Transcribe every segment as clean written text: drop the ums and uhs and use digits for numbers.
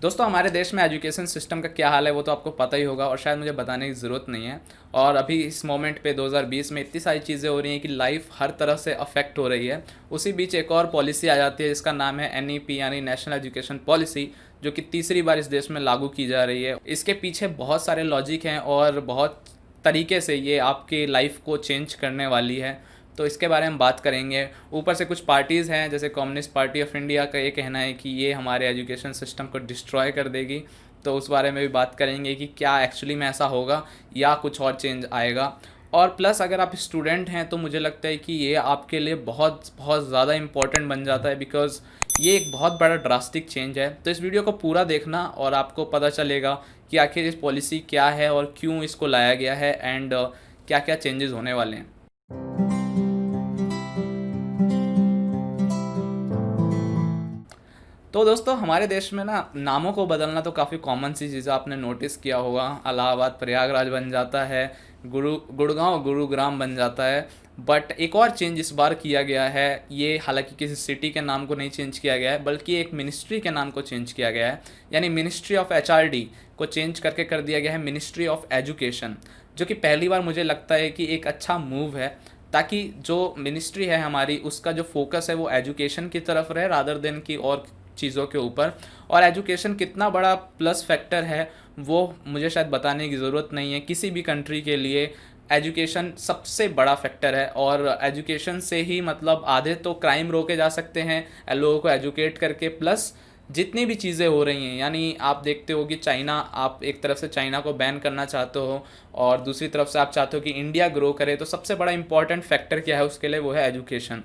दोस्तों हमारे देश में एजुकेशन सिस्टम का क्या हाल है वो तो आपको पता ही होगा और शायद मुझे बताने की ज़रूरत नहीं है। और अभी इस मोमेंट पे 2020 में इतनी सारी चीज़ें हो रही हैं कि लाइफ हर तरह से अफेक्ट हो रही है। उसी बीच एक और पॉलिसी आ जाती है जिसका नाम है एनईपी यानी नेशनल एजुकेशन पॉलिसी, जो कि तीसरी बार इस देश में लागू की जा रही है। इसके पीछे बहुत सारे लॉजिक हैं और बहुत तरीके से ये आपकी लाइफ को चेंज करने वाली है। तो इसके बारे में बात करेंगे। ऊपर से कुछ पार्टीज़ हैं जैसे कम्युनिस्ट पार्टी ऑफ इंडिया का ये कहना है कि ये हमारे एजुकेशन सिस्टम को डिस्ट्रॉय कर देगी। तो उस बारे में भी बात करेंगे कि क्या एक्चुअली में ऐसा होगा या कुछ और चेंज आएगा। और प्लस अगर आप स्टूडेंट हैं तो मुझे लगता है कि ये आपके लिए बहुत बहुत ज़्यादा इम्पोर्टेंट बन जाता है, बिकॉज़ ये एक बहुत बड़ा ड्रास्टिक चेंज है। तो इस वीडियो को पूरा देखना और आपको पता चलेगा कि आखिर इस पॉलिसी क्या है और क्यों इसको लाया गया है एंड क्या क्या चेंजेस होने वाले हैं। तो दोस्तों हमारे देश में ना नामों को बदलना तो काफ़ी कॉमन सी चीज़ है, आपने नोटिस किया होगा। इलाहाबाद प्रयागराज बन जाता है, गुड़गांव गुरुग्राम बन जाता है। बट एक और चेंज इस बार किया गया है। ये हालांकि किसी सिटी के नाम को नहीं चेंज किया गया है बल्कि एक मिनिस्ट्री के नाम को चेंज किया गया है। यानी मिनिस्ट्री ऑफ एचआरडी को चेंज करके कर दिया गया है मिनिस्ट्री ऑफ एजुकेशन, जो कि पहली बार मुझे लगता है कि एक अच्छा मूव है, ताकि जो मिनिस्ट्री है हमारी उसका जो फोकस है वो एजुकेशन की तरफ रहे रादर देन की और चीज़ों के ऊपर। और एजुकेशन कितना बड़ा प्लस फैक्टर है वो मुझे शायद बताने की ज़रूरत नहीं है। किसी भी कंट्री के लिए एजुकेशन सबसे बड़ा फैक्टर है और एजुकेशन से ही मतलब आधे तो क्राइम रोके जा सकते हैं लोगों को एजुकेट करके। प्लस जितनी भी चीज़ें हो रही हैं, यानी आप देखते हो कि चाइना, आप एक तरफ से चाइना को बैन करना चाहते हो और दूसरी तरफ से आप चाहते हो कि इंडिया ग्रो करे, तो सबसे बड़ा इंपॉर्टेंट फैक्टर क्या है उसके लिए, वो है एजुकेशन।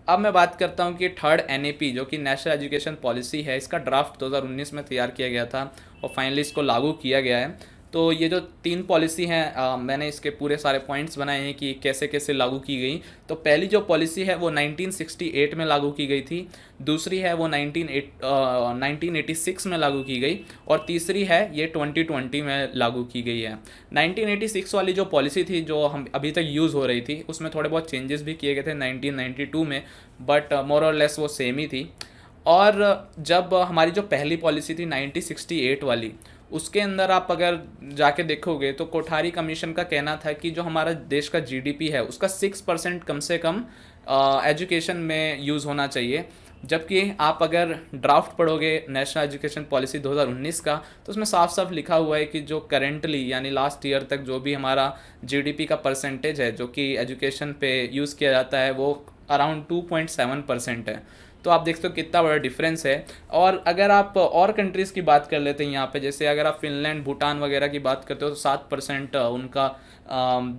अब मैं बात करता हूँ कि थर्ड एनएपी जो कि नेशनल एजुकेशन पॉलिसी है, इसका ड्राफ्ट 2019 में तैयार किया गया था और फाइनली इसको लागू किया गया है। तो ये जो तीन पॉलिसी हैं, मैंने इसके पूरे सारे पॉइंट्स बनाए हैं कि कैसे कैसे लागू की गई। तो पहली जो पॉलिसी है वो 1968 में लागू की गई थी, दूसरी है वो 1986 में लागू की गई और तीसरी है ये 2020 में लागू की गई है। 1986 वाली जो पॉलिसी थी जो हम अभी तक यूज़ हो रही थी उसमें थोड़े बहुत चेंजेस भी किए गए थे 1992 में, बट मोर और लेस वो सेम ही थी। और जब हमारी जो पहली पॉलिसी थी 1968 वाली, उसके अंदर आप अगर जाके देखोगे तो कोठारी कमीशन का कहना था कि जो हमारा देश का जीडीपी है उसका 6% कम से कम एजुकेशन में यूज़ होना चाहिए। जबकि आप अगर ड्राफ्ट पढ़ोगे नेशनल एजुकेशन पॉलिसी 2019 का, तो उसमें साफ साफ लिखा हुआ है कि जो करेंटली यानी लास्ट ईयर तक जो भी हमारा जीडीपी का परसेंटेज है जो कि एजुकेशन पे यूज़ किया जाता है वो अराउंड 2.7% है। तो आप देखते हो कितना बड़ा डिफरेंस है। और अगर आप और कंट्रीज़ की बात कर लेते हैं यहाँ पे, जैसे अगर आप फिनलैंड भूटान वगैरह की बात करते हो तो 7% उनका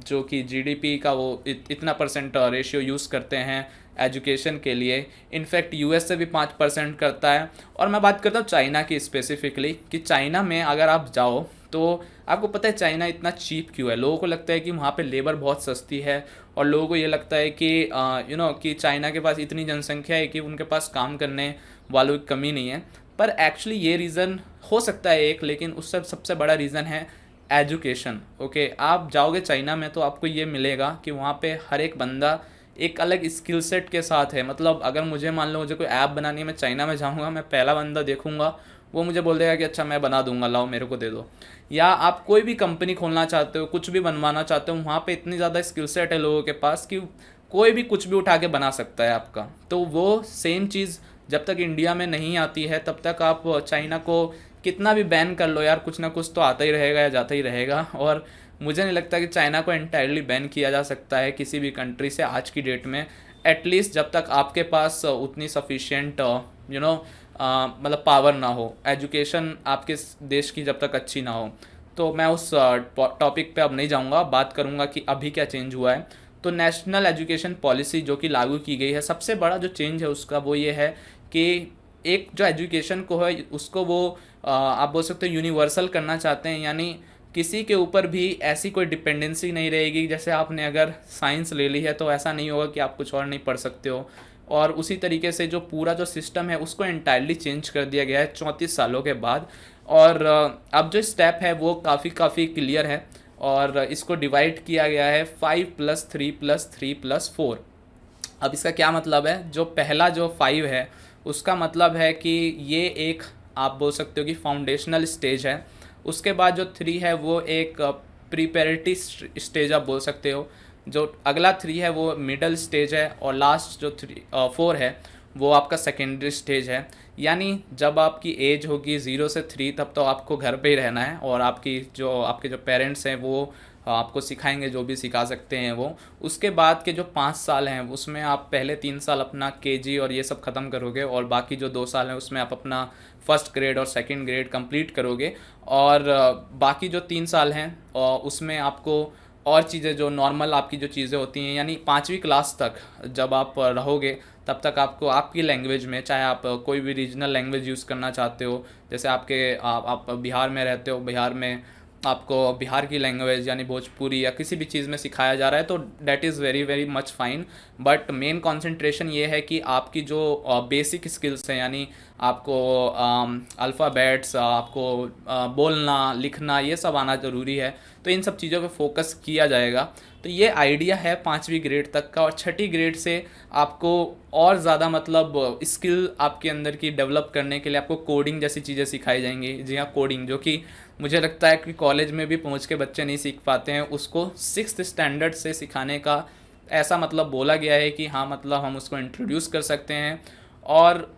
जो कि जीडीपी का वो इतना परसेंट रेशियो यूज़ करते हैं एजुकेशन के लिए। इनफैक्ट यूएस से भी 5% करता है। और मैं बात करता हूँ चाइना की स्पेसिफिकली, कि चाइना में अगर आप जाओ तो आपको पता है चाइना इतना चीप क्यों है। लोगों को लगता है कि वहाँ पे लेबर बहुत सस्ती है और लोगों को ये लगता है कि कि चाइना के पास इतनी जनसंख्या है कि उनके पास काम करने वालों की कमी नहीं है। पर एक्चुअली ये रीज़न हो सकता है एक, लेकिन उससे सबसे बड़ा रीज़न है एजुकेशन। ओके, आप जाओगे चाइना में तो आपको ये मिलेगा कि वहाँ पे हर एक बंदा एक अलग स्किल सेट के साथ है। मतलब अगर मुझे मान लो मुझे कोई ऐप बनानी है, मैं चाइना में जाऊँगा, मैं पहला बंदा देखूंगा, वो मुझे बोल देगा कि अच्छा मैं बना दूंगा, लाओ मेरे को दे दो। या आप कोई भी कंपनी खोलना चाहते हो, कुछ भी बनवाना चाहते हो, वहाँ पे इतनी ज़्यादा स्किल सेट है लोगों के पास कि कोई भी कुछ भी उठा के बना सकता है आपका। तो वो सेम चीज़ जब तक इंडिया में नहीं आती है तब तक आप चाइना को कितना भी बैन कर लो यार, कुछ ना कुछ तो आता ही रहेगा या जाता ही रहेगा। और मुझे नहीं लगता कि चाइना को एंटायरली बैन किया जा सकता है किसी भी कंट्री से आज की डेट में, एटलीस्ट जब तक आपके पास उतनी सफिशिएंट मतलब पावर ना हो, एजुकेशन आपके देश की जब तक अच्छी ना हो। तो मैं उस टॉपिक पे अब नहीं जाऊंगा, बात करूंगा कि अभी क्या चेंज हुआ है। तो नेशनल एजुकेशन पॉलिसी जो कि लागू की गई है, सबसे बड़ा जो चेंज है उसका वो ये है कि एक जो एजुकेशन को है उसको वो आप बोल सकते हो यूनिवर्सल करना चाहते हैं। यानी किसी के ऊपर भी ऐसी कोई डिपेंडेंसी नहीं रहेगी। जैसे आपने अगर साइंस ले ली है तो ऐसा नहीं होगा कि आप कुछ और नहीं पढ़ सकते हो। और उसी तरीके से जो पूरा जो सिस्टम है उसको एंटायरली चेंज कर दिया गया है 34 सालों के बाद। और अब जो स्टेप है वो काफ़ी क्लियर है और इसको डिवाइड किया गया है 5+3+3+4। अब इसका क्या मतलब है, जो पहला जो 5 है उसका मतलब है कि ये एक आप बोल सकते हो कि फाउंडेशनल स्टेज है। उसके बाद जो 3 है वो एक प्रिपेरेटरी स्टेज आप बोल सकते हो। जो अगला 3 है वो मिडल स्टेज है, और लास्ट जो 4 है वो आपका सेकेंडरी स्टेज है। यानी जब आपकी एज होगी 0 से 3 तब तो आपको घर पे ही रहना है, और आपके जो पेरेंट्स हैं वो आपको सिखाएंगे जो भी सिखा सकते हैं वो। उसके बाद के जो 5 साल हैं उसमें आप पहले 3 साल अपना केजी और ये सब ख़त्म करोगे, और बाकी जो 2 साल हैं उसमें आप अपना फर्स्ट ग्रेड और सेकंड ग्रेड कंप्लीट करोगे। और बाकी जो 3 साल हैं उसमें आपको और चीज़ें जो नॉर्मल आपकी जो चीज़ें होती हैं, यानी 5वीं क्लास तक जब आप रहोगे तब तक आपको आपकी लैंग्वेज में, चाहे आप कोई भी रीजनल लैंग्वेज यूज़ करना चाहते हो, जैसे आप बिहार में रहते हो, बिहार में आपको बिहार की लैंग्वेज यानी भोजपुरी या किसी भी चीज़ में सिखाया जा रहा है तो that is very very much fine. But main concentration ये है कि आपकी जो बेसिक स्किल्स हैं, यानी आपको अल्फ़ाबेट्स, आपको बोलना लिखना ये सब आना ज़रूरी है। तो इन सब चीज़ों पे फोकस किया जाएगा। तो ये आइडिया है 5वीं ग्रेड तक का। और 6ठी ग्रेड से आपको और ज़्यादा मतलब स्किल आपके अंदर की डेवलप करने के लिए आपको कोडिंग जैसी चीज़ें सिखाई जाएंगी। जी हाँ, कोडिंग, जो कि मुझे लगता है कि कॉलेज में भी पहुंच के बच्चे नहीं सीख पाते हैं, उसको 6th स्टैंडर्ड से सिखाने का ऐसा मतलब बोला गया है कि हाँ, मतलब हम उसको इंट्रोड्यूस कर सकते हैं। और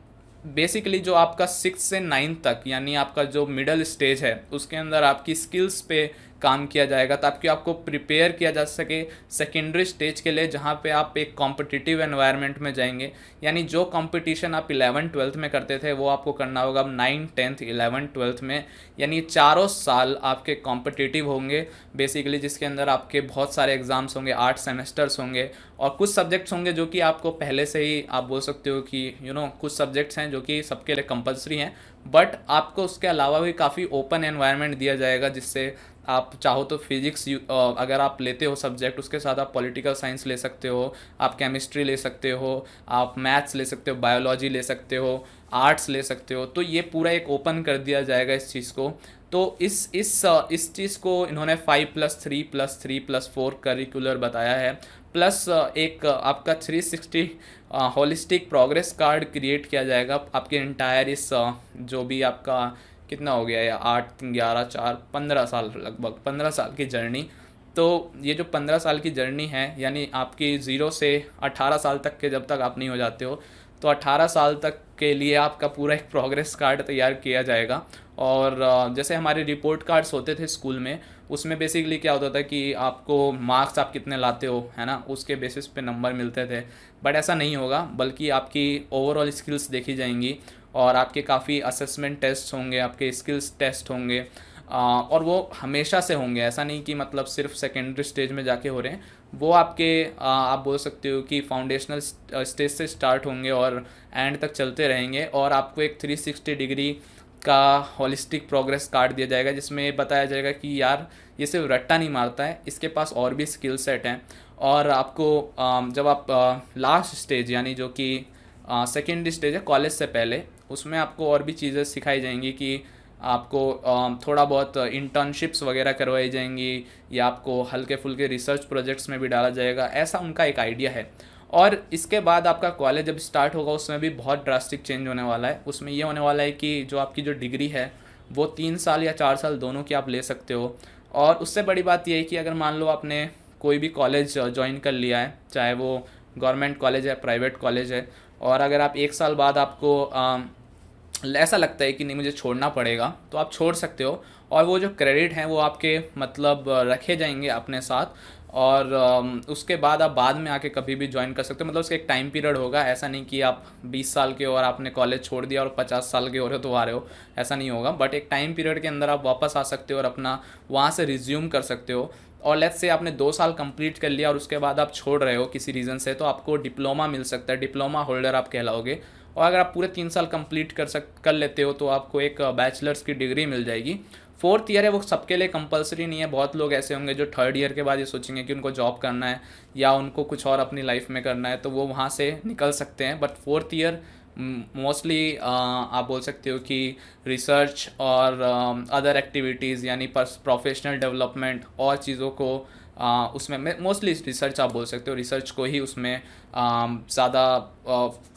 बेसिकली जो आपका 6 से 9 तक यानी आपका जो मिडल स्टेज है उसके अंदर आपकी स्किल्स पे काम किया जाएगा, ताकि आपको प्रिपेयर किया जा सके सेकेंडरी स्टेज के लिए, जहाँ पे आप एक कॉम्पिटिटिव एनवायरनमेंट में जाएंगे। यानी जो कंपटीशन आप 11th-12th में करते थे वो आपको करना होगा अब 9th 10th 11th 12th में। यानी चारों साल आपके कॉम्पिटिटिव होंगे बेसिकली, जिसके अंदर आपके बहुत सारे एग्ज़ाम्स होंगे, 8 सेमेस्टर्स होंगे, और कुछ सब्जेक्ट्स होंगे जो कि आपको पहले से ही आप बोल सकते हो कि कुछ सब्जेक्ट्स हैं जो कि सबके लिए कंपलसरी हैं। बट आपको उसके अलावा भी काफ़ी ओपन एनवायरनमेंट दिया जाएगा, जिससे आप चाहो तो फिजिक्स अगर आप लेते हो सब्जेक्ट, उसके साथ आप पॉलिटिकल साइंस ले सकते हो, आप केमिस्ट्री ले सकते हो, आप मैथ्स ले सकते हो, बायोलॉजी ले सकते हो, आर्ट्स ले सकते हो। तो ये पूरा एक ओपन कर दिया जाएगा इस चीज़ को। तो इस चीज़ को इन्होंने 5+3+3+4 करिकुलर बताया है। प्लस एक आपका 360 होलिस्टिक प्रोग्रेस कार्ड क्रिएट किया जाएगा आपके इंटायर इस जो भी आपका कितना हो गया या 8 11 4 15 साल, लगभग 15 साल की जर्नी। तो ये जो 15 साल की जर्नी है, यानी आपकी 0 से 18 साल तक के जब तक आप नहीं हो जाते हो, तो 18 साल तक के लिए आपका पूरा एक प्रोग्रेस कार्ड तैयार किया जाएगा। और जैसे हमारे रिपोर्ट कार्ड्स होते थे स्कूल में, उसमें बेसिकली क्या होता था कि आपको मार्क्स आप कितने लाते हो, है ना, उसके बेसिस पे नंबर मिलते थे। बट ऐसा नहीं होगा, बल्कि आपकी ओवरऑल स्किल्स देखी जाएंगी, और आपके काफ़ी असेसमेंट टेस्ट होंगे, आपके स्किल्स टेस्ट होंगे, और वो हमेशा से होंगे। ऐसा नहीं कि मतलब सिर्फ सेकेंडरी स्टेज में जाके हो रहे हैं, वो आपके आप बोल सकते हो कि फाउंडेशनल स्टेज से स्टार्ट होंगे और एंड तक चलते रहेंगे। और आपको एक 360 डिग्री का होलिस्टिक प्रोग्रेस कार्ड दिया जाएगा, जिसमें बताया जाएगा कि यार ये सिर्फ रट्टा नहीं मारता है, इसके पास और भी स्किल सेट हैं। और आपको जब आप लास्ट स्टेज यानी जो कि सेकेंडरी स्टेज है कॉलेज से पहले, उसमें आपको और भी चीज़ें सिखाई जाएंगी कि आपको थोड़ा बहुत इंटर्नशिप्स वगैरह करवाई जाएंगी, या आपको हल्के फुल्के रिसर्च प्रोजेक्ट्स में भी डाला जाएगा। ऐसा उनका एक आइडिया है। और इसके बाद आपका कॉलेज जब स्टार्ट होगा उसमें भी बहुत ड्रास्टिक चेंज होने वाला है। उसमें ये होने वाला है कि जो आपकी जो डिग्री है वो 3 साल या 4 साल दोनों की आप ले सकते हो। और उससे बड़ी बात यह है कि अगर मान लो आपने कोई भी कॉलेज ज्वाइन कर लिया है, चाहे वो गवर्नमेंट कॉलेज है, प्राइवेट कॉलेज है, और अगर आप 1 साल बाद आपको ऐसा लगता है कि नहीं मुझे छोड़ना पड़ेगा, तो आप छोड़ सकते हो। और वो जो क्रेडिट हैं वो आपके मतलब रखे जाएंगे अपने साथ, और उसके बाद आप बाद में आके कभी भी ज्वाइन कर सकते हो। मतलब उसका एक टाइम पीरियड होगा। ऐसा नहीं कि आप 20 साल के हो और आपने कॉलेज छोड़ दिया और 50 साल के हो रहे हो तो आ रहे हो, ऐसा नहीं होगा। बट एक टाइम पीरियड के अंदर आप वापस आ सकते हो और अपना वहाँ से रिज्यूम कर सकते हो। और लेट्स से आपने 2 साल कंप्लीट कर लिया और उसके बाद आप छोड़ रहे हो किसी रीज़न से, तो आपको डिप्लोमा मिल सकता है, डिप्लोमा होल्डर आप कहलाओगे। और अगर आप पूरे 3 साल कंप्लीट कर लेते हो तो आपको एक बैचलर्स की डिग्री मिल जाएगी। 4th ईयर है वो सबके लिए कंपलसरी नहीं है। बहुत लोग ऐसे होंगे जो 3rd ईयर के बाद ये सोचेंगे कि उनको जॉब करना है या उनको कुछ और अपनी लाइफ में करना है, तो वो वहाँ से निकल सकते हैं। बट 4th ईयर मोस्टली आप बोल सकते हो कि रिसर्च और अदर एक्टिविटीज़ यानी प्रोफेशनल डेवलपमेंट और चीज़ों को उसमें मोस्टली रिसर्च आप बोल सकते हो, रिसर्च को ही उसमें ज़्यादा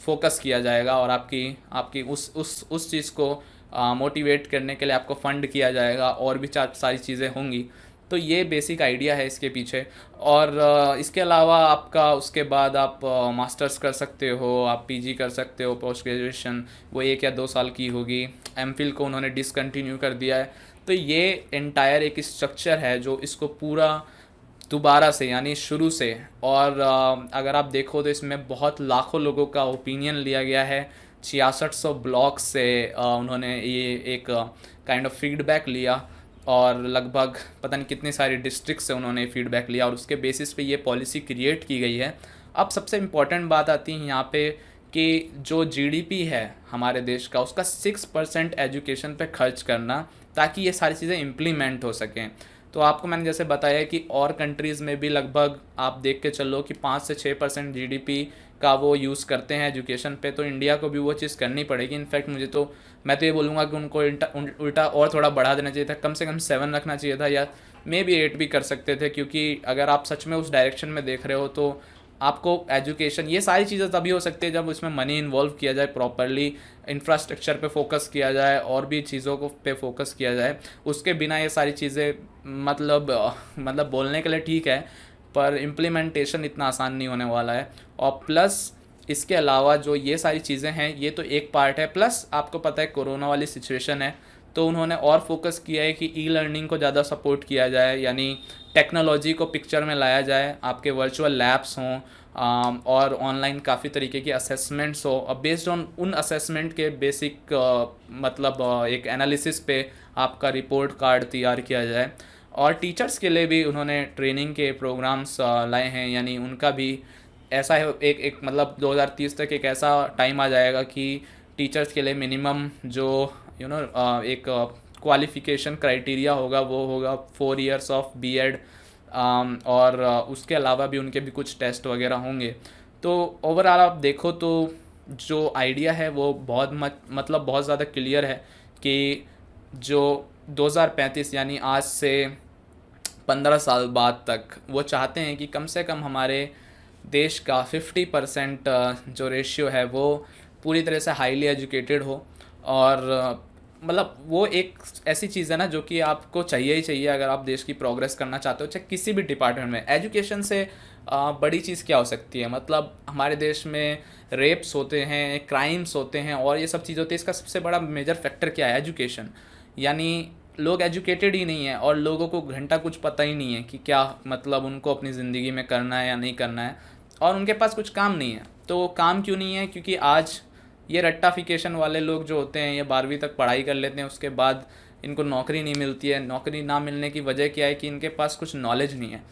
फोकस किया जाएगा। और आपकी उस चीज़ को मोटिवेट करने के लिए आपको फ़ंड किया जाएगा, और भी सारी चीज़ें होंगी। तो ये बेसिक आइडिया है इसके पीछे। और इसके अलावा आपका उसके बाद आप मास्टर्स कर सकते हो, आप पीजी कर सकते हो, पोस्ट ग्रेजुएशन वो 1 या 2 साल की होगी। एमफिल को उन्होंने डिसकंटिन्यू कर दिया है। तो ये एंटायर एक स्ट्रक्चर है जो इसको पूरा दोबारा से यानी शुरू से, और अगर आप देखो तो इसमें बहुत लाखों लोगों का ओपिनियन लिया गया है। 6600 ब्लॉग्स से उन्होंने ये एक काइंड ऑफ फीडबैक लिया, और लगभग पता नहीं कितने सारे डिस्ट्रिक्ट से उन्होंने फीडबैक लिया, और उसके बेसिस पे ये पॉलिसी क्रिएट की गई है। अब सबसे इम्पॉर्टेंट बात आती है यहाँ पे कि जो जीडीपी है हमारे देश का, उसका 6% एजुकेशन पे खर्च करना, ताकि ये सारी चीज़ें इम्प्लीमेंट हो सकें। तो आपको मैंने जैसे बताया कि और कंट्रीज़ में भी लगभग आप देख के चलो कि 5 से 6% जीडीपी का वो यूज़ करते हैं एजुकेशन पे। तो इंडिया को भी वो चीज़ करनी पड़ेगी। इनफैक्ट मैं तो ये बोलूँगा कि उनको उल्टा और थोड़ा बढ़ा देना चाहिए था, कम से कम 7 रखना चाहिए था, या मे बी 8 भी कर सकते थे। क्योंकि अगर आप सच में उस डायरेक्शन में देख रहे हो तो आपको एजुकेशन, ये सारी चीज़ें तभी हो सकती है जब इसमें मनी इन्वॉल्व किया जाए, प्रॉपरली इंफ्रास्ट्रक्चर पे फोकस किया जाए, और भी चीज़ों को पे फोकस किया जाए। उसके बिना ये सारी चीज़ें मतलब बोलने के लिए ठीक है, पर इम्प्लीमेंटेशन इतना आसान नहीं होने वाला है। और प्लस इसके अलावा जो ये सारी चीज़ें हैं, ये तो एक पार्ट है, प्लस आपको पता है कोरोना वाली सिचुएशन है, तो उन्होंने और फोकस किया है कि ई लर्निंग को ज़्यादा सपोर्ट किया जाए, यानी टेक्नोलॉजी को पिक्चर में लाया जाए, आपके वर्चुअल लैब्स हों, और ऑनलाइन काफ़ी तरीके की असेसमेंट्स हो, और बेस्ड ऑन उन असेसमेंट के बेसिक एक एनालिसिस पे आपका रिपोर्ट कार्ड तैयार किया जाए। और टीचर्स के लिए भी उन्होंने ट्रेनिंग के प्रोग्राम्स लाए हैं, यानी उनका भी ऐसा है एक मतलब 2030 तक एक ऐसा टाइम आ जाएगा कि टीचर्स के लिए मिनिमम जो एक क्वालिफ़िकेशन क्राइटेरिया होगा वो होगा 4 years ऑफ बीएड, और उसके अलावा भी उनके भी कुछ टेस्ट वगैरह होंगे। तो ओवरऑल आप देखो तो जो आइडिया है वो मतलब बहुत ज़्यादा क्लियर है कि जो 2035 यानी आज से 15 साल बाद तक वो चाहते हैं कि कम से कम हमारे देश का 50% जो रेशियो है वो पूरी तरह से हाईली एजुकेटेड हो। और मतलब वो एक ऐसी चीज़ है ना जो कि आपको चाहिए ही चाहिए अगर आप देश की प्रोग्रेस करना चाहते हो, चाहे किसी भी डिपार्टमेंट में। एजुकेशन से बड़ी चीज़ क्या हो सकती है? मतलब हमारे देश में रेप्स होते हैं, क्राइम्स होते हैं, और ये सब चीज़ होती है। इसका सबसे बड़ा मेजर फैक्टर क्या है? एजुकेशन। यानी लोग एजुकेटेड ही नहीं है, और लोगों को घंटा कुछ पता ही नहीं है कि क्या मतलब उनको अपनी ज़िंदगी में करना है या नहीं करना है, और उनके पास कुछ काम नहीं है। तो काम क्यों नहीं है? क्योंकि आज ये रट्टाफिकेशन वाले लोग जो होते हैं, ये 12वीं तक पढ़ाई कर लेते हैं, उसके बाद इनको नौकरी नहीं मिलती है। नौकरी ना मिलने की वजह क्या है? कि इनके पास कुछ नॉलेज नहीं है।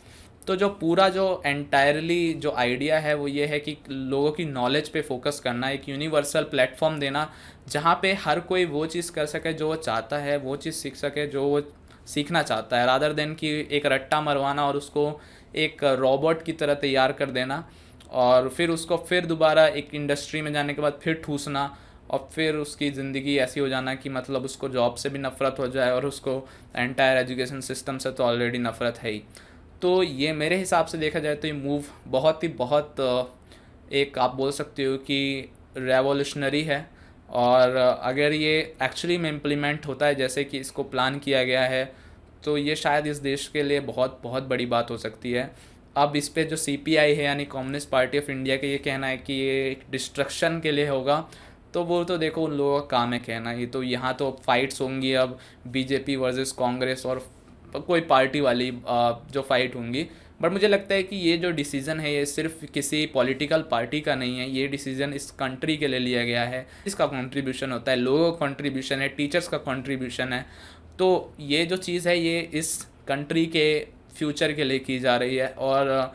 तो जो एंटायरली जो आइडिया है वो ये है कि लोगों की नॉलेज पे फोकस करना, एक यूनिवर्सल प्लेटफॉर्म देना जहाँ पे हर कोई वो चीज़ कर सके जो वो चाहता है, वो चीज़ सीख सके जो वो सीखना चाहता है, रादर देन कि एक रट्टा मरवाना और उसको एक रोबोट की तरह तैयार कर देना, और फिर उसको फिर दोबारा एक इंडस्ट्री में जाने के बाद फिर ठूसना, और फिर उसकी ज़िंदगी ऐसी हो जाना कि मतलब उसको जॉब से भी नफ़रत हो जाए, और उसको एंटायर एजुकेशन सिस्टम से तो ऑलरेडी नफ़रत है ही। तो ये मेरे हिसाब से देखा जाए तो ये मूव बहुत एक आप बोल सकते हो कि रेवोल्यूशनरी है। और अगर ये एक्चुअली में इम्प्लीमेंट होता है जैसे कि इसको प्लान किया गया है, तो ये शायद इस देश के लिए बहुत बहुत बड़ी बात हो सकती है। अब इस पे जो सीपीआई है यानी कम्युनिस्ट पार्टी ऑफ इंडिया का ये कहना है कि ये एक डिस्ट्रक्शन के लिए होगा, तो वो तो देखो उन लोगों का काम है कहना। ये तो यहाँ तो फाइट्स होंगी अब, बीजेपी वर्सेस कांग्रेस और कोई पार्टी वाली जो फाइट होंगी। बट मुझे लगता है कि ये जो डिसीज़न है ये सिर्फ किसी पॉलिटिकल पार्टी का नहीं है, ये डिसीज़न इस कंट्री के लिए लिया गया है। इसका कंट्रीब्यूशन होता है, लोगों का कंट्रीब्यूशन है, टीचर्स का कंट्रीब्यूशन है। तो ये जो चीज़ है ये इस कंट्री के फ्यूचर के लिए की जा रही है। और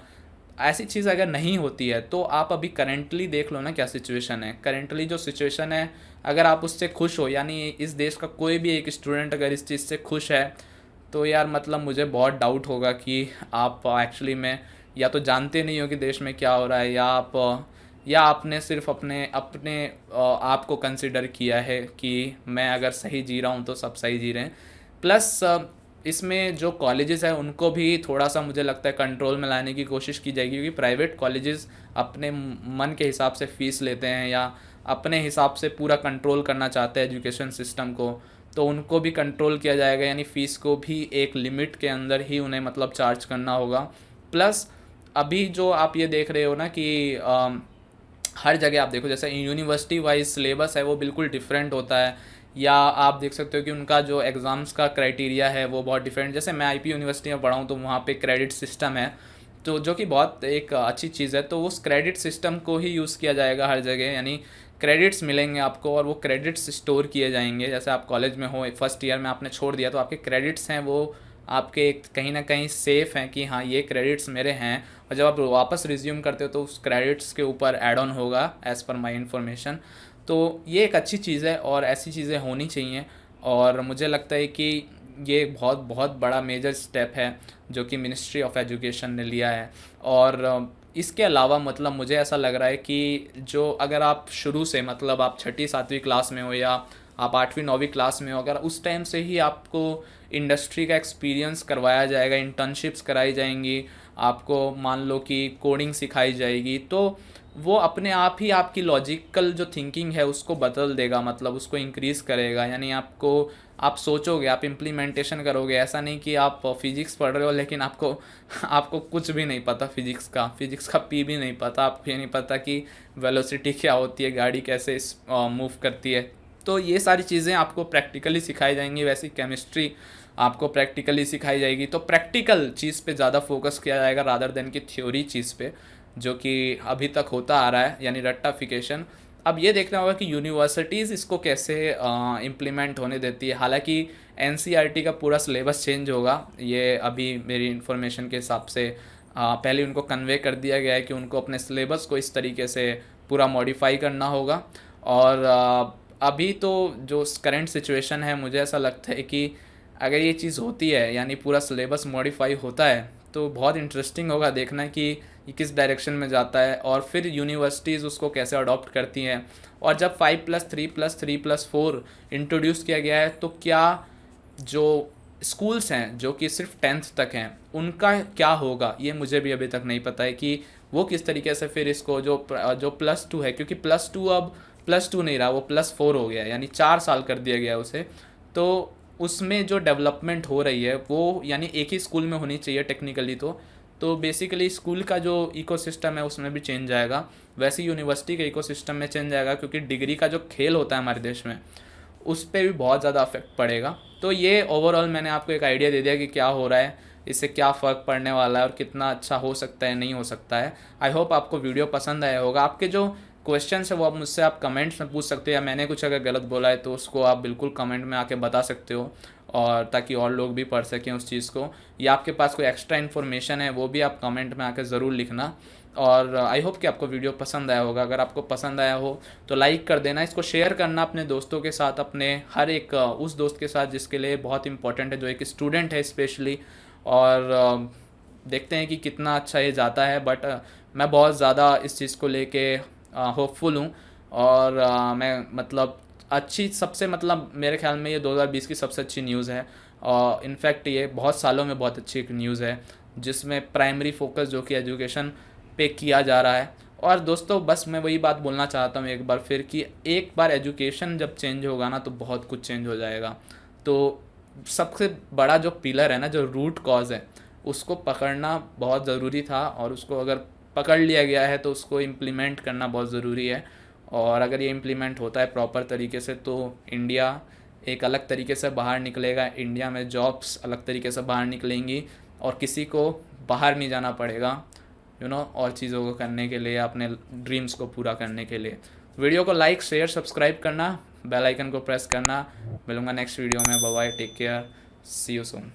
ऐसी चीज़ अगर नहीं होती है तो आप अभी करेंटली देख लो ना क्या सिचुएशन है। करेंटली जो सिचुएशन है अगर आप उससे खुश हो, यानी इस देश का कोई भी एक स्टूडेंट अगर इस चीज़ से खुश है, तो यार मतलब मुझे बहुत डाउट होगा कि आप एक्चुअली में या तो जानते नहीं हो कि देश में क्या हो रहा है, या आपने सिर्फ अपने आप को कंसिडर किया है कि मैं अगर सही जी रहा हूँ तो सब सही जी रहे हैं। प्लस इसमें जो कॉलेजेस हैं उनको भी थोड़ा सा मुझे लगता है कंट्रोल में लाने की कोशिश की जाएगी, क्योंकि प्राइवेट कॉलेजेस अपने मन के हिसाब से फ़ीस लेते हैं, या अपने हिसाब से पूरा कंट्रोल करना चाहते हैं एजुकेशन सिस्टम को, तो उनको भी कंट्रोल किया जाएगा, यानी फ़ीस को भी एक लिमिट के अंदर ही उन्हें मतलब चार्ज करना होगा। प्लस अभी जो आप ये देख रहे हो ना कि हर जगह आप देखो, जैसे यूनिवर्सिटी वाइज सिलेबस है वो बिल्कुल डिफरेंट होता है, या आप देख सकते हो कि उनका जो एग्ज़ाम्स का क्राइटेरिया है वो बहुत डिफरेंट। जैसे मैं आईपी यूनिवर्सिटी में पढ़ा हूँ, तो वहाँ पे क्रेडिट सिस्टम है, तो जो कि बहुत एक अच्छी चीज़ है। तो उस क्रेडिट सिस्टम को ही यूज़ किया जाएगा हर जगह, यानी क्रेडिट्स मिलेंगे आपको और वो क्रेडिट्स स्टोर किए जाएंगे। जैसे आप कॉलेज में हो, फर्स्ट ईयर में आपने छोड़ दिया, तो आपके क्रेडिट्स हैं वो आपके कहीं ना कहीं सेफ़ हैं कि हाँ ये क्रेडिट्स मेरे हैं, और जब आप वापस रिज्यूम करते हो तो उस क्रेडिट्स के ऊपर ऐड ऑन होगा एज़ पर माई इन्फॉर्मेशन। तो ये एक अच्छी चीज़ है और ऐसी चीज़ें होनी चाहिए, और मुझे लगता है कि ये बहुत बहुत बड़ा मेजर स्टेप है जो कि मिनिस्ट्री ऑफ एजुकेशन ने लिया है। और इसके अलावा मतलब मुझे ऐसा लग रहा है कि जो अगर आप शुरू से मतलब आप छठी सातवीं क्लास में हो या आप आठवीं नौवीं क्लास में हो, अगर उस टाइम से ही आपको इंडस्ट्री का एक्सपीरियंस करवाया जाएगा, इंटर्नशिप्स कराई जाएंगी, आपको मान लो कि कोडिंग सिखाई जाएगी, तो वो अपने आप ही आपकी लॉजिकल जो थिंकिंग है उसको बदल देगा, मतलब उसको इंक्रीज़ करेगा। यानी आपको आप सोचोगे, आप इम्प्लीमेंटेशन करोगे। ऐसा नहीं कि आप फिजिक्स पढ़ रहे हो लेकिन आपको आपको कुछ भी नहीं पता फिजिक्स का पी भी नहीं पता, आपको ये नहीं पता कि वेलोसिटी क्या होती है, गाड़ी कैसे मूव करती है। तो ये सारी चीज़ें आपको प्रैक्टिकली सिखाई जाएंगी। वैसी केमिस्ट्री आपको प्रैक्टिकली सिखाई जाएगी। तो प्रैक्टिकल चीज़ पे ज़्यादा फोकस किया जाएगा रादर देन कि थ्योरी चीज़ पे, जो कि अभी तक होता आ रहा है, यानी रट्टाफिकेशन। अब ये देखना होगा कि यूनिवर्सिटीज़ इसको कैसे इम्प्लीमेंट होने देती है। हालांकि एनसीईआरटी का पूरा सिलेबस चेंज होगा, ये अभी मेरी इन्फॉर्मेशन के हिसाब से पहले उनको कन्वे कर दिया गया है कि उनको अपने सिलेबस को इस तरीके से पूरा मॉडिफाई करना होगा। और अभी तो जो करंट सिचुएशन है, मुझे ऐसा लगता है कि अगर ये चीज़ होती है, यानी पूरा सिलेबस मॉडिफाई होता है, तो बहुत इंटरेस्टिंग होगा देखना कि ये किस डायरेक्शन में जाता है और फिर यूनिवर्सिटीज़ उसको कैसे अडॉप्ट करती हैं। और जब 5+3+3+4 इंट्रोड्यूस किया गया है, तो क्या जो स्कूल्स हैं जो कि सिर्फ 10th तक हैं उनका क्या होगा, ये मुझे भी अभी तक नहीं पता है कि वो किस तरीके से फिर इसको जो +2 है, क्योंकि +2 अब +2 नहीं रहा, वो +4 हो गया, यानी 4 साल कर दिया गया उसे। तो उसमें जो डेवलपमेंट हो रही है वो यानी एक ही स्कूल में होनी चाहिए टेक्निकली। तो बेसिकली स्कूल का जो इकोसिस्टम है उसमें भी चेंज आएगा, वैसे यूनिवर्सिटी के इकोसिस्टम में चेंज आएगा, क्योंकि डिग्री का जो खेल होता है हमारे देश में उस पर भी बहुत ज़्यादा अफेक्ट पड़ेगा। तो ये ओवरऑल मैंने आपको एक आइडिया दे दिया कि क्या हो रहा है, इससे क्या फ़र्क पड़ने वाला है और कितना अच्छा हो सकता है, नहीं हो सकता है। आई होप आपको वीडियो पसंद आया होगा। आपके जो क्वेश्चन है वो आप मुझसे आप कमेंट्स में पूछ सकते हो, या मैंने कुछ अगर गलत बोला है तो उसको आप बिल्कुल कमेंट में आके बता सकते हो, और ताकि और लोग भी पढ़ सकें उस चीज़ को। या आपके पास कोई एक्स्ट्रा इन्फॉर्मेशन है वो भी आप कमेंट में आके ज़रूर लिखना। और आई होप कि आपको वीडियो पसंद आया होगा। अगर आपको पसंद आया हो तो लाइक कर देना, इसको शेयर करना अपने दोस्तों के साथ, अपने हर एक उस दोस्त के साथ जिसके लिए बहुत इंपॉर्टेंट है, जो एक स्टूडेंट है स्पेशली। और देखते हैं कि कितना अच्छा ये जाता है। बट मैं बहुत ज़्यादा इस चीज़ को लेके होपफुल हूँ। और मैं मतलब अच्छी सबसे मतलब मेरे ख्याल में ये 2020 की सबसे अच्छी न्यूज़ है, और इनफैक्ट ये बहुत सालों में बहुत अच्छी एक न्यूज़ है जिसमें प्राइमरी फोकस जो कि एजुकेशन पे किया जा रहा है। और दोस्तों बस मैं वही बात बोलना चाहता हूँ एक बार फिर कि एक बार एजुकेशन जब चेंज होगा ना तो बहुत कुछ चेंज हो जाएगा। तो सबसे बड़ा जो पिलर है ना, जो रूट कॉज है, उसको पकड़ना बहुत ज़रूरी था, और उसको अगर पकड़ लिया गया है तो उसको इम्प्लीमेंट करना बहुत ज़रूरी है। और अगर ये इम्प्लीमेंट होता है प्रॉपर तरीके से तो इंडिया एक अलग तरीके से बाहर निकलेगा, इंडिया में जॉब्स अलग तरीके से बाहर निकलेंगी, और किसी को बाहर नहीं जाना पड़ेगा और चीज़ों को करने के लिए, अपने ड्रीम्स को पूरा करने के लिए। वीडियो को लाइक शेयर सब्सक्राइब करना, बेल आइकन को प्रेस करना। मिलूंगा नेक्स्ट वीडियो में। Bye bye, take care, see you soon.